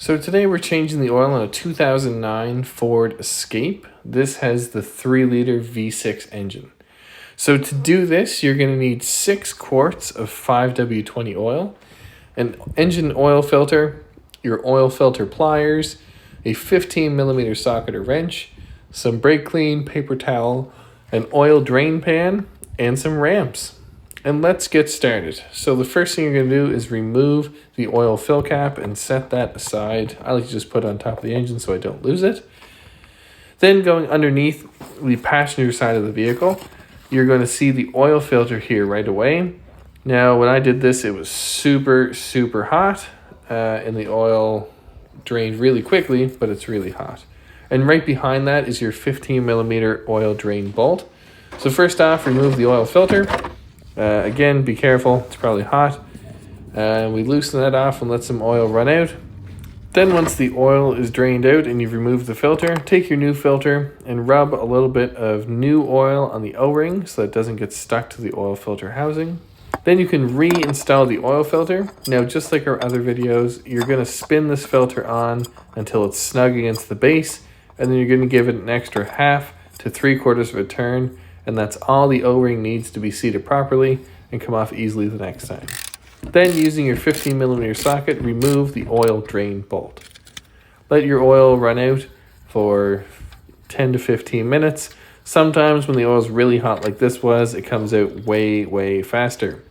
So today we're changing the oil on a 2009 Ford Escape. This has the 3-liter V6 engine. So to do this, you're going to need 6 quarts of 5W20 oil, an engine oil filter, your oil filter pliers, a 15mm socket or wrench, some brake clean, paper towel, an oil drain pan, and some ramps. And let's get started. So the first thing you're going to do is remove the oil fill cap and set that aside. I like to just put it on top of the engine so I don't lose it. Then going underneath the passenger side of the vehicle, you're going to see the oil filter here right away. Now when I did this, it was super hot and the oil drained really quickly, but it's really hot. And right behind that is your 15mm oil drain bolt. So first off, remove the oil filter. Again, be careful, it's probably hot. We loosen that off and let some oil run out. Then once the oil is drained out and you've removed the filter, take your new filter and rub a little bit of new oil on the O-ring so that it doesn't get stuck to the oil filter housing. Then you can reinstall the oil filter. Now, just like our other videos, you're going to spin this filter on until it's snug against the base, and then you're going to give it an extra 1/2 to 3/4 of a turn, and that's all the O-ring needs to be seated properly and come off easily the next time. Then using your 15mm socket, remove the oil drain bolt. Let your oil run out for 10 to 15 minutes. Sometimes when the oil is really hot like this was, it comes out way faster.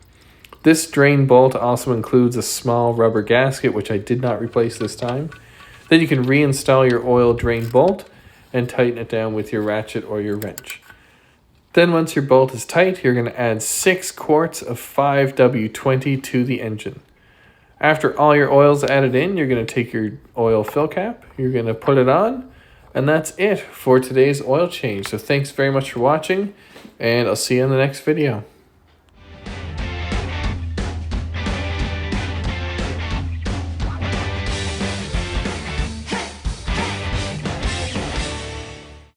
This drain bolt also includes a small rubber gasket, which I did not replace this time. Then you can reinstall your oil drain bolt and tighten it down with your ratchet or your wrench. Then once your bolt is tight, you're going to add 6 quarts of 5W20 to the engine. After all your oil is added in, you're going to take your oil fill cap, you're going to put it on, and that's it for today's oil change. So thanks very much for watching, and I'll see you in the next video.